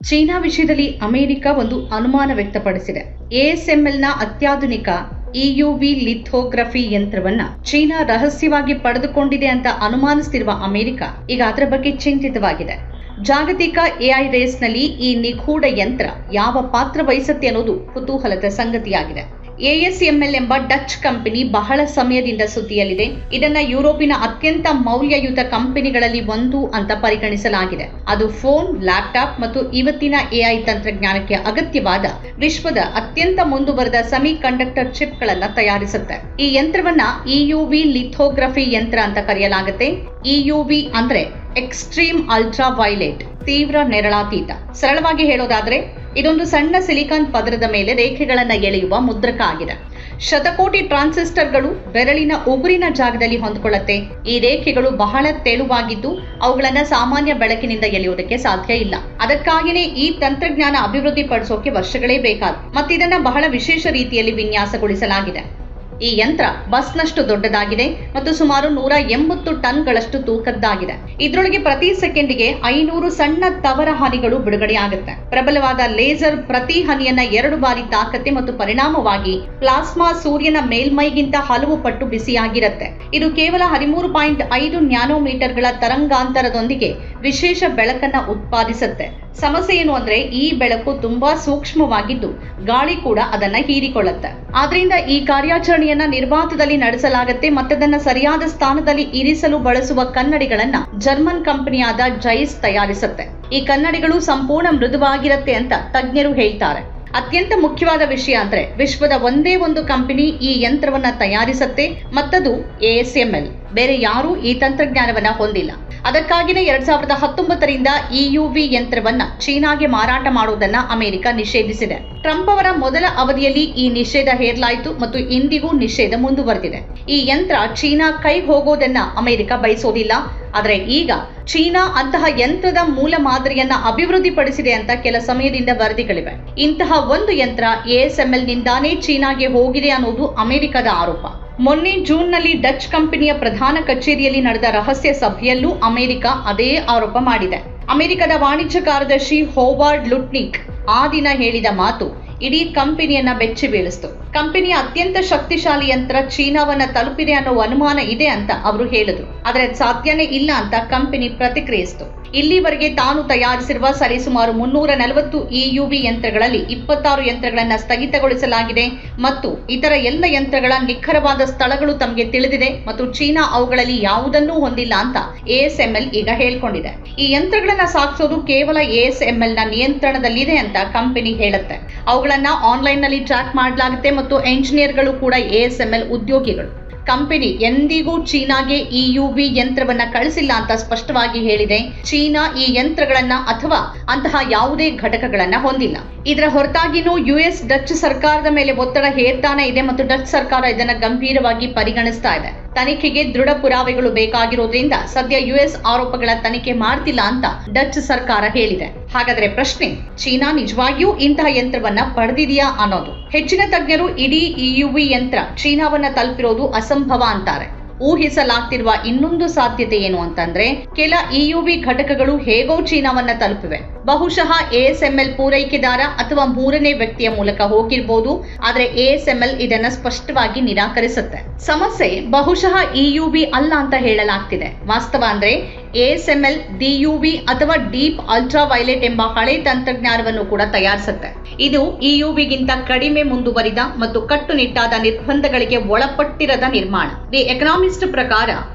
China ವಿಷಯದಲ್ಲಿ America ಒಂದು ಅನುಮಾನ ವ್ಯಕ್ತಪಡಿಸಿದೆ. ಎಎಸ್ಎಂಎಲ್ನ ಅತ್ಯಾಧುನಿಕ ಇಯುವಿ ಲಿಥೋಗ್ರಫಿ ಯಂತ್ರವನ್ನ ಚೀನಾ ರಹಸ್ಯವಾಗಿ ಪಡೆದುಕೊಂಡಿದೆ ಅಂತ ಅನುಮಾನಿಸುತ್ತಿರುವ ಅಮೆರಿಕ ಈಗ ಅದರ ಬಗ್ಗೆ ಚಿಂತಿತವಾಗಿದೆ. ಜಾಗತಿಕ ಎಐ ರೇಸ್ನಲ್ಲಿ ಈ ನಿಗೂಢ ಯಂತ್ರ ಯಾವ ಪಾತ್ರ ವಹಿಸುತ್ತೆ ಅನ್ನೋದು ಕುತೂಹಲದ ಸಂಗತಿಯಾಗಿದೆ. ಎಎಸ್ಎಂಎಲ್ ಎಂಬ ಡಚ್ ಕಂಪನಿ ಬಹಳ ಸಮಯದಿಂದ ಸುದ್ದಿಯಲ್ಲಿದೆ. ಇದನ್ನ ಯುರೋಪಿನ ಅತ್ಯಂತ ಮೌಲ್ಯಯುತ ಕಂಪನಿಗಳಲ್ಲಿ ಒಂದು ಅಂತ ಪರಿಗಣಿಸಲಾಗಿದೆ. ಅದು ಫೋನ್, ಲ್ಯಾಪ್ಟಾಪ್ ಮತ್ತು ಇವತ್ತಿನ ಎಐ ತಂತ್ರಜ್ಞಾನಕ್ಕೆ ಅಗತ್ಯವಾದ ವಿಶ್ವದ ಅತ್ಯಂತ ಮುಂದುವರೆದ ಸೆಮಿ ಕಂಡಕ್ಟರ್ ಚಿಪ್ಗಳನ್ನು ತಯಾರಿಸುತ್ತೆ. ಈ ಯಂತ್ರವನ್ನ ಇಯುವಿ ಲಿಥೋಗ್ರಫಿ ಯಂತ್ರ ಅಂತ ಕರೆಯಲಾಗುತ್ತೆ. ಇಯುವಿ ಅಂದ್ರೆ ಎಕ್ಸ್ಟ್ರೀಮ್ ಅಲ್ಟ್ರಾ ವೈಲೆಟ್, ತೀವ್ರ ನೇರಳಾತೀತ. ಸರಳವಾಗಿ ಹೇಳೋದಾದ್ರೆ ಇದೊಂದು ಸಣ್ಣ ಸಿಲಿಕಾನ್ ಪದರದ ಮೇಲೆ ರೇಖೆಗಳನ್ನು ಎಳೆಯುವ ಮುದ್ರಕ ಆಗಿದೆ. ಶತಕೋಟಿ ಟ್ರಾನ್ಸಿಸ್ಟರ್ಗಳು ಬೆರಳಿನ ಉಗುರಿನ ಜಾಗದಲ್ಲಿ ಹೊಂದಿಕೊಳ್ಳುತ್ತೆ. ಈ ರೇಖೆಗಳು ಬಹಳ ತೆಳುವಾಗಿದ್ದು ಅವುಗಳನ್ನ ಸಾಮಾನ್ಯ ಬೆಳಕಿನಿಂದ ಎಳೆಯುವುದಕ್ಕೆ ಸಾಧ್ಯ ಇಲ್ಲ. ಅದಕ್ಕಾಗಿಯೇ ಈ ತಂತ್ರಜ್ಞಾನ ಅಭಿವೃದ್ಧಿ ಪಡಿಸೋಕೆ ವರ್ಷಗಳೇ ಬೇಕಾದ ಮತ್ತು ಇದನ್ನ ಬಹಳ ವಿಶೇಷ ರೀತಿಯಲ್ಲಿ ವಿನ್ಯಾಸಗೊಳಿಸಲಾಗಿದೆ. ಈ ಯಂತ್ರ ಬಸ್ನಷ್ಟು ದೊಡ್ಡದಾಗಿದೆ ಮತ್ತು ಸುಮಾರು 180 ಟನ್ಗಳಷ್ಟು ತೂಕದ್ದಾಗಿದೆ. ಇದರೊಳಗೆ ಪ್ರತಿ ಸೆಕೆಂಡಿಗೆ 500 ಸಣ್ಣ ತವರ ಹನಿಗಳು ಬಿಡುಗಡೆಯಾಗುತ್ತೆ. ಪ್ರಬಲವಾದ ಲೇಸರ್ ಪ್ರತಿ ಹನಿಯನ್ನ 2 ಬಾರಿ ತಾಕತ್ತೆ ಮತ್ತು ಪರಿಣಾಮವಾಗಿ ಪ್ಲಾಸ್ಮಾ ಸೂರ್ಯನ ಮೇಲ್ಮೈಗಿಂತ ಹಲವು ಪಟ್ಟು ಬಿಸಿಯಾಗಿರುತ್ತೆ. ಇದು ಕೇವಲ 13.5 ನ್ಯಾನೋಮೀಟರ್ಗಳ ತರಂಗಾಂತರದೊಂದಿಗೆ ವಿಶೇಷ ಬೆಳಕನ್ನ ಉತ್ಪಾದಿಸುತ್ತೆ. ಸಮಸ್ಯೆ ಏನು ಅಂದ್ರೆ ಈ ಬೆಳಕು ತುಂಬಾ ಸೂಕ್ಷ್ಮವಾಗಿದ್ದು ಗಾಳಿ ಕೂಡ ಅದನ್ನ ಹೀರಿಕೊಳ್ಳುತ್ತೆ. ಆದ್ರಿಂದ ಈ ಕಾರ್ಯಾಚರಣೆಯನ್ನ ನಿರ್ವಾತದಲ್ಲಿ ನಡೆಸಲಾಗುತ್ತೆ ಮತ್ತು ಅದನ್ನ ಸರಿಯಾದ ಸ್ಥಾನದಲ್ಲಿ ಇರಿಸಲು ಬಳಸುವ ಕನ್ನಡಿಗಳನ್ನ ಜರ್ಮನ್ ಕಂಪನಿಯಾದ ಜೈಸ್ ತಯಾರಿಸುತ್ತೆ. ಈ ಕನ್ನಡಿಗಳು ಸಂಪೂರ್ಣ ಮೃದುವಾಗಿರುತ್ತೆ ಅಂತ ತಜ್ಞರು ಹೇಳ್ತಾರೆ. ಅತ್ಯಂತ ಮುಖ್ಯವಾದ ವಿಷಯ ಅಂದ್ರೆ ವಿಶ್ವದ ಒಂದೇ ಒಂದು ಕಂಪನಿ ಈ ಯಂತ್ರವನ್ನ ತಯಾರಿಸುತ್ತೆ ಮತ್ತದು ಎಎಸ್ಎಂಎಲ್. ಬೇರೆ ಯಾರೂ ಈ ತಂತ್ರಜ್ಞಾನವನ್ನ ಹೊಂದಿಲ್ಲ. ಅದಕ್ಕಾಗಿಯೇ 2019ರಿಂದ ಇಯುವಿ ಯಂತ್ರವನ್ನ ಚೀನಾಗೆ ಮಾರಾಟ ಮಾಡುವುದನ್ನ ಅಮೆರಿಕ ನಿಷೇಧಿಸಿದೆ. ಟ್ರಂಪ್ ಅವರ ಮೊದಲ ಅವಧಿಯಲ್ಲಿ ಈ ನಿಷೇಧ ಹೇರಲಾಯಿತು ಮತ್ತು ಇಂದಿಗೂ ನಿಷೇಧ ಮುಂದುವರೆದಿದೆ. ಈ ಯಂತ್ರ ಚೀನಾ ಕೈ ಹೋಗೋದನ್ನ ಅಮೆರಿಕ ಬಯಸೋದಿಲ್ಲ. ಆದರೆ ಈಗ ಚೀನಾ ಅಂತಹ ಯಂತ್ರದ ಮೂಲ ಮಾದರಿಯನ್ನ ಅಭಿವೃದ್ಧಿಪಡಿಸಿದೆ ಅಂತ ಕೆಲ ಸಮಯದಿಂದ ವರದಿಗಳಿವೆ. ಇಂತಹ ಒಂದು ಯಂತ್ರ ಎಎಸ್ಎಂಎಲ್ ನಿಂದಾನೇ ಚೀನಾಗೆ ಹೋಗಿದೆ ಅನ್ನೋದು ಅಮೆರಿಕದ ಆರೋಪ. ಮೊನ್ನೆ ಜೂನ್ನಲ್ಲಿ ಡಚ್ ಕಂಪನಿಯ ಪ್ರಧಾನ ಕಚೇರಿಯಲ್ಲಿ ನಡೆದ ರಹಸ್ಯ ಸಭೆಯಲ್ಲೂ ಅಮೆರಿಕ ಅದೇ ಆರೋಪ ಮಾಡಿದೆ. ಅಮೆರಿಕದ ವಾಣಿಜ್ಯ ಕಾರ್ಯದರ್ಶಿ ಹೋವಾರ್ಡ್ ಲುಟ್ನಿಕ್ ಆ ದಿನ ಹೇಳಿದ ಮಾತು ಇಡೀ ಕಂಪನಿಯನ್ನ ಬೆಚ್ಚಿ ಬೀಳಿಸ್ತು. ಕಂಪನಿಯ ಅತ್ಯಂತ ಶಕ್ತಿಶಾಲಿ ಯಂತ್ರ ಚೀನಾವನ್ನ ತಲುಪಿದೆ ಅನ್ನೋ ಅನುಮಾನ ಇದೆ ಅಂತ ಅವರು ಹೇಳಿದ್ರು. ಆದರೆ ಅದು ಸಾಧ್ಯನೇ ಇಲ್ಲ ಅಂತ ಕಂಪನಿ ಪ್ರತಿಕ್ರಿಯಿಸಿತು. ಇಲ್ಲಿವರೆಗೆ ತಾನು ತಯಾರಿಸಿರುವ ಸರಿಸುಮಾರು 340 ಇಯುವಿ ಯಂತ್ರಗಳಲ್ಲಿ 26 ಯಂತ್ರಗಳನ್ನ ಸ್ಥಗಿತಗೊಳಿಸಲಾಗಿದೆ ಮತ್ತು ಇತರ ಎಲ್ಲ ಯಂತ್ರಗಳ ನಿಖರವಾದ ಸ್ಥಳಗಳು ತಮಗೆ ತಿಳಿದಿದೆ ಮತ್ತು ಚೀನಾ ಅವುಗಳಲ್ಲಿ ಯಾವುದನ್ನೂ ಹೊಂದಿಲ್ಲ ಅಂತ ಎಎಸ್ಎಂಎಲ್ ಈಗ ಹೇಳ್ಕೊಂಡಿದೆ. ಈ ಯಂತ್ರಗಳನ್ನ ಸಾಗಿಸೋದು ಕೇವಲ ಎಎಸ್ಎಂಎಲ್ ನ ನಿಯಂತ್ರಣದಲ್ಲಿದೆ ಅಂತ ಕಂಪನಿ ಹೇಳುತ್ತೆ. ಅವುಗಳನ್ನ ಆನ್ಲೈನ್ ನಲ್ಲಿ ಟ್ರ್ಯಾಕ್ ಮಾಡಲಾಗುತ್ತೆ ಮತ್ತು ಎಂಜಿನಿಯರ್ಗಳು ಕೂಡ ಎಎಸ್ಎಂಎಲ್ ಉದ್ಯೋಗಿಗಳು. ಕಂಪನಿ ಎಂದಿಗೂ ಚೀನಾಗೆ ಇಯುವಿ ಯಂತ್ರವನ್ನ ಕಳಿಸಿಲ್ಲ ಅಂತ ಸ್ಪಷ್ಟವಾಗಿ ಹೇಳಿದೆ. ಚೀನಾ ಈ ಯಂತ್ರಗಳನ್ನ ಅಥವಾ ಅಂತಹ ಯಾವುದೇ ಘಟಕಗಳನ್ನ ಹೊಂದಿಲ್ಲ. ಇದರ ಹೊರತಾಗಿನೂ ಯುಎಸ್ ಡಚ್ ಸರ್ಕಾರದ ಮೇಲೆ ಒತ್ತಡ ಹೇರ್ತಾನೆ ಇದೆ ಮತ್ತು ಡಚ್ ಸರ್ಕಾರ ಇದನ್ನ ಗಂಭೀರವಾಗಿ ಪರಿಗಣಿಸ್ತಾ ಇದೆ. ತನಿಖೆಗೆ ದೃಢ ಪುರಾವೆಗಳು ಬೇಕಾಗಿರೋದ್ರಿಂದ ಸದ್ಯ ಯುಎಸ್ ಆರೋಪಗಳ ತನಿಖೆ ಮಾಡ್ತಿಲ್ಲ ಅಂತ ಡಚ್ ಸರ್ಕಾರ ಹೇಳಿದೆ. ಹಾಗಾದ್ರೆ ಪ್ರಶ್ನೆ, ಚೀನಾ ನಿಜವಾಗಿಯೂ ಇಂತಹ ಯಂತ್ರವನ್ನ ಪಡೆದಿದೆಯಾ ಅನ್ನೋದು. ಹೆಚ್ಚಿನ ತಜ್ಞರು ಇಡೀ ಇಯುವಿ ಯಂತ್ರ ಚೀನಾವನ್ನ ತಲುಪಿರೋದು ಅಸಂಭವ ಅಂತಾರೆ. ಊಹಿಸಲಾಗ್ತಿರುವ ಇನ್ನೊಂದು ಸಾಧ್ಯತೆ ಏನು ಅಂತಂದ್ರೆ ಕೆಲ ಇಯುವಿ ಘಟಕಗಳು ಹೇಗೋ ಚೀನಾವನ್ನ ತಲುಪಿವೆ. ಬಹುಶಃ ಎಎಸ್ಎಂಎಲ್ ಪೂರೈಕೆದಾರ ಅಥವಾ ಮೂರನೇ ವ್ಯಕ್ತಿಯ ಮೂಲಕ ಹೋಗಿರ್ಬೋದು. ಆದ್ರೆ ಎಎಸ್ಎಂಎಲ್ ಇದನ್ನ ಸ್ಪಷ್ಟವಾಗಿ ನಿರಾಕರಿಸುತ್ತೆ. ಸಮಸ್ಯೆ ಬಹುಶಃ ಇಯುವಿ ಅಲ್ಲ ಅಂತ ಹೇಳಲಾಗ್ತಿದೆ. ವಾಸ್ತವ ಅಂದ್ರೆ ಎಎಸ್ಎಂಎಲ್ ಡಿಯುವಿ ಅಥವಾ ಡೀಪ್ ಅಲ್ಟ್ರಾ ವೈಲೆಟ್ ಎಂಬ ಹಳೆ ತಂತ್ರಜ್ಞಾನವನ್ನು ಕೂಡ ತಯಾರಿಸುತ್ತೆ. ಇದು ಇಯುವಿಗಿಂತ ಕಡಿಮೆ ಮುಂದುವರಿದ ಮತ್ತು ಕಟ್ಟುನಿಟ್ಟಾದ ನಿರ್ಬಂಧಗಳಿಗೆ ಒಳಪಟ್ಟಿರದ ನಿರ್ಮಾಣ. ದಿ ಎಕನಾಮಿಸ್ಟ್ ಪ್ರಕಾರ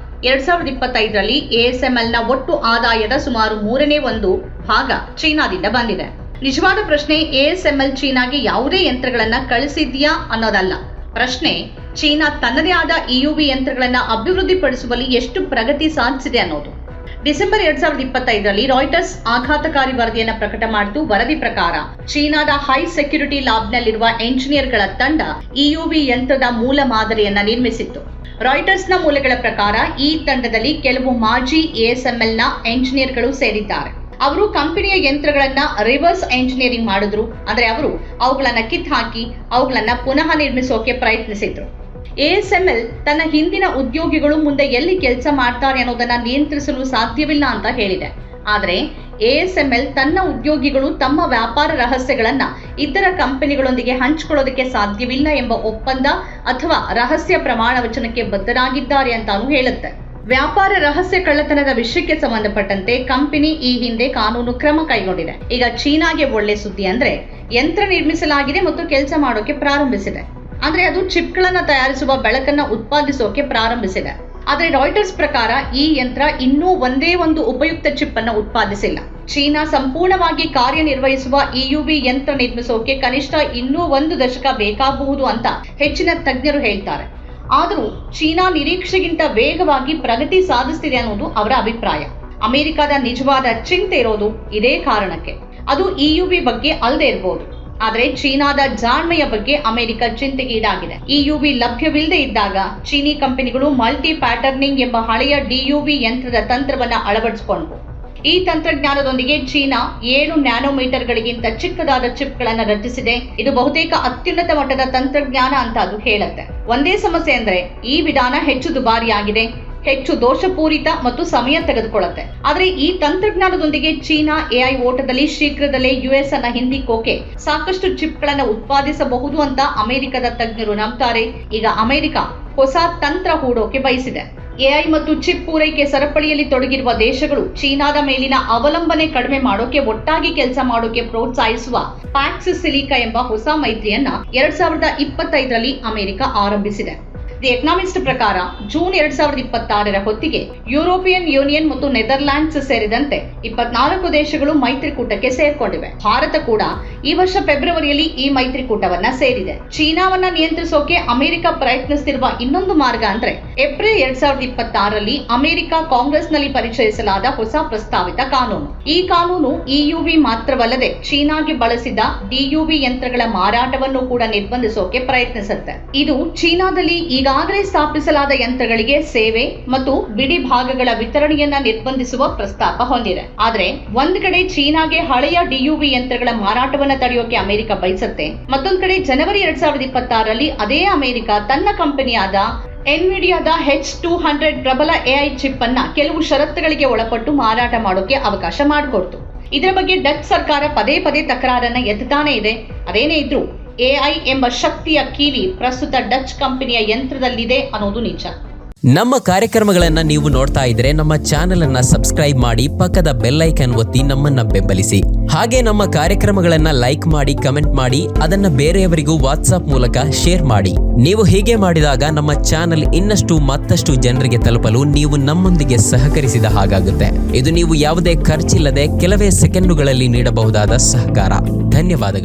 2025ರಲ್ಲಿ ಎಎಸ್ಎಂಎಲ್ ನ ಒಟ್ಟು ಆದಾಯದ ಸುಮಾರು 1/3 ಭಾಗ ಚೀನಾದಿಂದ ಬಂದಿದೆ. ನಿಜವಾದ ಪ್ರಶ್ನೆ ಎಎಸ್ಎಂಎಲ್ ಚೀನಾಗೆ ಯಾವುದೇ ಯಂತ್ರಗಳನ್ನ ಕಳಿಸಿದ್ಯಾ ಅನ್ನೋದಲ್ಲ. ಪ್ರಶ್ನೆ, ಚೀನಾ ತನ್ನದೇ ಆದ ಇಯುವಿ ಯಂತ್ರಗಳನ್ನ ಅಭಿವೃದ್ಧಿಪಡಿಸುವಲ್ಲಿ ಎಷ್ಟು ಪ್ರಗತಿ ಸಾಧಿಸಿದೆ ಅನ್ನೋದು. ಡಿಸೆಂಬರ್ 2025ರಲ್ಲಿ ರಾಯ್ಟರ್ಸ್ ಆಘಾತಕಾರಿ ವರದಿಯನ್ನು ಪ್ರಕಟ ಮಾಡಿದ್ದು. ವರದಿ ಪ್ರಕಾರ ಚೀನಾದ ಹೈ ಸೆಕ್ಯೂರಿಟಿ ಲ್ಯಾಬ್ನಲ್ಲಿರುವ ಎಂಜಿನಿಯರ್ಗಳ ತಂಡ ಇಯುವಿ ಯಂತ್ರದ ಮೂಲ ಮಾದರಿಯನ್ನ ನಿರ್ಮಿಸಿತ್ತು. ರಾಯ್ಟರ್ಸ್ನ ಮೂಲಗಳ ಪ್ರಕಾರ ಈ ತಂಡದಲ್ಲಿ ಕೆಲವು ಮಾಜಿ ಎಎಸ್ಎಂಎಲ್ ನ ಎಂಜಿನಿಯರ್ಗಳು ಸೇರಿದ್ದಾರೆ. ಅವರು ಕಂಪನಿಯ ಯಂತ್ರಗಳನ್ನ ರಿವರ್ಸ್ ಎಂಜಿನಿಯರಿಂಗ್ ಮಾಡಿದ್ರು. ಅಂದ್ರೆ ಅವರು ಅವುಗಳನ್ನ ಕಿತ್ತು ಹಾಕಿ ಅವುಗಳನ್ನ ಪುನಃ ನಿರ್ಮಿಸೋಕೆ ಪ್ರಯತ್ನಿಸಿದ್ರು. ಎಎಸ್ಎಂಎಲ್ ತನ್ನ ಹಿಂದಿನ ಉದ್ಯೋಗಿಗಳು ಮುಂದೆ ಎಲ್ಲಿ ಕೆಲಸ ಮಾಡ್ತಾರೆ ಅನ್ನೋದನ್ನ ನಿಯಂತ್ರಿಸಲು ಸಾಧ್ಯವಿಲ್ಲ ಅಂತ ಹೇಳಿದೆ. ಆದರೆ ASML ತನ್ನ ಉದ್ಯೋಗಿಗಳು ತಮ್ಮ ವ್ಯಾಪಾರ ರಹಸ್ಯಗಳನ್ನ ಇತರ ಕಂಪನಿಗಳೊಂದಿಗೆ ಹಂಚಿಕೊಳ್ಳೋದಕ್ಕೆ ಸಾಧ್ಯವಿಲ್ಲ ಎಂಬ ಒಪ್ಪಂದ ಅಥವಾ ರಹಸ್ಯ ಪ್ರಮಾಣ ವಚನಕ್ಕೆ ಬದ್ಧರಾಗಿದ್ದಾರೆ ಅಂತಾನೂ ಹೇಳುತ್ತೆ. ವ್ಯಾಪಾರ ರಹಸ್ಯ ಕಳ್ಳತನದ ವಿಷಯಕ್ಕೆ ಸಂಬಂಧಪಟ್ಟಂತೆ ಕಂಪನಿ ಈ ಹಿಂದೆ ಕಾನೂನು ಕ್ರಮ ಕೈಗೊಂಡಿದೆ. ಈಗ ಚೀನಾಗೆ ಒಳ್ಳೆ ಸುದ್ದಿ ಅಂದ್ರೆ ಯಂತ್ರ ನಿರ್ಮಿಸಲಾಗಿದೆ ಮತ್ತು ಕೆಲಸ ಮಾಡೋಕೆ ಪ್ರಾರಂಭಿಸಿದೆ. ಅಂದ್ರೆ ಅದು ಚಿಪ್ಗಳನ್ನ ತಯಾರಿಸುವ ಬೆಳಕನ್ನ ಉತ್ಪಾದಿಸೋಕೆ ಪ್ರಾರಂಭಿಸಿದೆ. ಆದ್ರೆ ರಾಯ್ಟರ್ಸ್ ಪ್ರಕಾರ ಈ ಯಂತ್ರ ಇನ್ನೂ ಒಂದೇ ಒಂದು ಉಪಯುಕ್ತ ಚಿಪ್ ಅನ್ನ ಉತ್ಪಾದಿಸಿಲ್ಲ. ಚೀನಾ ಸಂಪೂರ್ಣವಾಗಿ ಕಾರ್ಯನಿರ್ವಹಿಸುವ EUV ಯಂತ್ರ ನಿರ್ಮಿಸೋಕೆ ಕನಿಷ್ಠ ಇನ್ನೂ 1 ದಶಕ ಬೇಕಾಗಬಹುದು ಅಂತ ಹೆಚ್ಚಿನ ತಜ್ಞರು ಹೇಳ್ತಾರೆ. ಆದರೂ ಚೀನಾ ನಿರೀಕ್ಷೆಗಿಂತ ವೇಗವಾಗಿ ಪ್ರಗತಿ ಸಾಧಿಸುತ್ತಿದೆ ಅನ್ನೋದು ಅವರ ಅಭಿಪ್ರಾಯ. ಅಮೆರಿಕದ ನಿಜವಾದ ಚಿಂತೆ ಇರೋದು ಇದೇ ಕಾರಣಕ್ಕೆ. ಅದು EUV ಬಗ್ಗೆ ಅಲ್ಲದೆ ಇರಬಹುದು. ಆದ್ರೆ ಚೀನಾದ ಜಾಣ್ಮೆಯ ಬಗ್ಗೆ ಅಮೆರಿಕ ಚಿಂತೆಗೀಡಾಗಿದೆ. EUV ಲಭ್ಯವಿಲ್ಲದೆ ಇದ್ದಾಗ ಚೀನಿ ಕಂಪನಿಗಳು ಮಲ್ಟಿ ಪ್ಯಾಟರ್ನಿಂಗ್ ಎಂಬ ಹಳೆಯ DUV ಯಂತ್ರದ ತಂತ್ರವನ್ನ ಅಳವಡಿಸಿಕೊಂಡವು. ಈ ತಂತ್ರಜ್ಞಾನದೊಂದಿಗೆ ಚೀನಾ 7 ನ್ಯಾನೋಮೀಟರ್ಗಳಿಗಿಂತ ಚಿಕ್ಕದಾದ ಚಿಪ್ಗಳನ್ನು ರಚಿಸಿದೆ. ಇದು ಬಹುತೇಕ ಅತ್ಯುನ್ನತ ಮಟ್ಟದ ತಂತ್ರಜ್ಞಾನ ಅಂತ ಅದು ಹೇಳುತ್ತೆ. ಒಂದೇ ಸಮಸ್ಯೆ ಅಂದ್ರೆ ಈ ವಿಧಾನ ಹೆಚ್ಚು ದುಬಾರಿಯಾಗಿದೆ, ಹೆಚ್ಚು ದೋಷಪೂರಿತ ಮತ್ತು ಸಮಯ ತೆಗೆದುಕೊಳ್ಳುತ್ತೆ. ಆದ್ರೆ ಈ ತಂತ್ರಜ್ಞಾನದೊಂದಿಗೆ ಚೀನಾ AI ಓಟದಲ್ಲಿ ಶೀಘ್ರದಲ್ಲೇ US ಅನ್ನ ಹಿಂದಿಕ್ಕೋಕೆ ಸಾಕಷ್ಟು ಚಿಪ್ಗಳನ್ನು ಉತ್ಪಾದಿಸಬಹುದು ಅಂತ ಅಮೆರಿಕದ ತಜ್ಞರು ನಂಬ್ತಾರೆ. ಈಗ ಅಮೆರಿಕ ಹೊಸ ತಂತ್ರ ಹೂಡೋಕೆ ಬಯಸಿದೆ. AI ಮತ್ತು ಚಿಪ್ ಪೂರೈಕೆ ಸರಪಳಿಯಲ್ಲಿ ತೊಡಗಿರುವ ದೇಶಗಳು ಚೀನಾದ ಮೇಲಿನ ಅವಲಂಬನೆ ಕಡಿಮೆ ಮಾಡೋಕೆ ಒಟ್ಟಾಗಿ ಕೆಲಸ ಮಾಡೋಕೆ ಪ್ರೋತ್ಸಾಹಿಸುವ ಪ್ಯಾಕ್ಸ್ ಸಿಲಿಕಾ ಎಂಬ ಹೊಸ ಮೈತ್ರಿಯನ್ನ 2025ರಲ್ಲಿ ಅಮೆರಿಕ ಆರಂಭಿಸಿದೆ. ದಿ ಎಕನಾಮಿಸ್ಟ್ ಪ್ರಕಾರ ಜೂನ್ 2026ರ ಹೊತ್ತಿಗೆ ಯುರೋಪಿಯನ್ ಯೂನಿಯನ್ ಮತ್ತು ನೆದರ್ಲ್ಯಾಂಡ್ಸ್ ಸೇರಿದಂತೆ 24 ದೇಶಗಳು ಮೈತ್ರಿಕೂಟಕ್ಕೆ ಸೇರ್ಕೊಂಡಿವೆ. ಭಾರತ ಕೂಡ ಈ ವರ್ಷ ಫೆಬ್ರವರಿಯಲ್ಲಿ ಈ ಮೈತ್ರಿಕೂಟವನ್ನ ಸೇರಿದೆ. ಚೀನಾವನ್ನ ನಿಯಂತ್ರಿಸೋಕೆ ಅಮೆರಿಕ ಪ್ರಯತ್ನಿಸುತ್ತಿರುವ ಇನ್ನೊಂದು ಮಾರ್ಗ ಅಂದ್ರೆ ಏಪ್ರಿಲ್ 2026ರಲ್ಲಿ ಅಮೆರಿಕ ಕಾಂಗ್ರೆಸ್ನಲ್ಲಿ ಪರಿಚಯಿಸಲಾದ ಹೊಸ ಪ್ರಸ್ತಾವಿತ ಕಾನೂನು. ಈ ಕಾನೂನು EUV ಮಾತ್ರವಲ್ಲದೆ ಚೀನಾಗೆ ಬಳಸಿದ DUV ಯಂತ್ರಗಳ ಮಾರಾಟವನ್ನು ಕೂಡ ನಿರ್ಬಂಧಿಸೋಕೆ ಪ್ರಯತ್ನಿಸುತ್ತೆ. ಇದು ಚೀನಾದಲ್ಲಿ ಈಗಾಗಲೇ ಸ್ಥಾಪಿಸಲಾದ ಯಂತ್ರಗಳಿಗೆ ಸೇವೆ ಮತ್ತು ಬಿಡಿ ಭಾಗಗಳ ವಿತರಣೆಯನ್ನ ನಿರ್ಬಂಧಿಸುವ ಪ್ರಸ್ತಾಪ ಹೊಂದಿದೆ. ಆದ್ರೆ ಒಂದ್ ಕಡೆ ಚೀನಾಗೆ ಹಳೆಯ DUV ಯಂತ್ರಗಳ ಮಾರಾಟವನ್ನ ತಡೆಯೋಕೆ ಅಮೆರಿಕ ಬಯಸುತ್ತೆ. ಮತ್ತೊಂದ್ ಕಡೆ ಜನವರಿ 2026ರಲ್ಲಿ ಅದೇ ಅಮೆರಿಕ ತನ್ನ ಕಂಪನಿಯಾದ ಎನ್ವಿಡಿಯಾದ H200 ಪ್ರಬಲ AI ಚಿಪ್ ಅನ್ನ ಕೆಲವು ಷರತ್ತುಗಳಿಗೆ ಒಳಪಟ್ಟು ಮಾರಾಟ ಮಾಡೋಕೆ ಅವಕಾಶ ಮಾಡಿಕೊಡ್ತು. ಇದರ ಬಗ್ಗೆ ಡಚ್ ಸರ್ಕಾರ ಪದೇ ಪದೇ ತಕರಾರನ್ನ ಎತ್ತುತ್ತಾನೆ ಇದೆ. ಅದೇನೇ ಇದ್ರೂ AI ಎಂಬ ಶಕ್ತಿಯ ಕೀಲಿ ಪ್ರಸ್ತುತ ಡಚ್ ಕಂಪನಿಯ ಯಂತ್ರದಲ್ಲಿದೆ ಅನ್ನೋದು ನಿಜ. ನಮ್ಮ ಕಾರ್ಯಕ್ರಮಗಳನ್ನು ನೀವು ನೋಡ್ತಾ ಇದ್ರೆ ನಮ್ಮ ಚಾನೆಲ್ ಅನ್ನ ಸಬ್ಸ್ಕ್ರೈಬ್ ಮಾಡಿ, ಪಕ್ಕದ ಬೆಲ್ ಐಕಾನ್ ಒತ್ತಿ ನಮ್ಮನ್ನ ಬೆಂಬಲಿಸಿ. ಹಾಗೆ ನಮ್ಮ ಕಾರ್ಯಕ್ರಮಗಳನ್ನ ಲೈಕ್ ಮಾಡಿ, ಕಮೆಂಟ್ ಮಾಡಿ, ಅದನ್ನ ಬೇರೆಯವರಿಗೂ ವಾಟ್ಸ್ಆಪ್ ಮೂಲಕ ಶೇರ್ ಮಾಡಿ. ನೀವು ಹೀಗೆ ಮಾಡಿದಾಗ ನಮ್ಮ ಚಾನೆಲ್ ಮತ್ತಷ್ಟು ಜನರಿಗೆ ತಲುಪಲು ನೀವು ನಮ್ಮೊಂದಿಗೆ ಸಹಕರಿಸಿದ ಹಾಗಾಗುತ್ತೆ. ಇದು ನೀವು ಯಾವುದೇ ಖರ್ಚಿಲ್ಲದೆ ಕೆಲವೇ ಸೆಕೆಂಡುಗಳಲ್ಲಿ ನೀಡಬಹುದಾದ ಸಹಕಾರ. ಧನ್ಯವಾದಗಳು.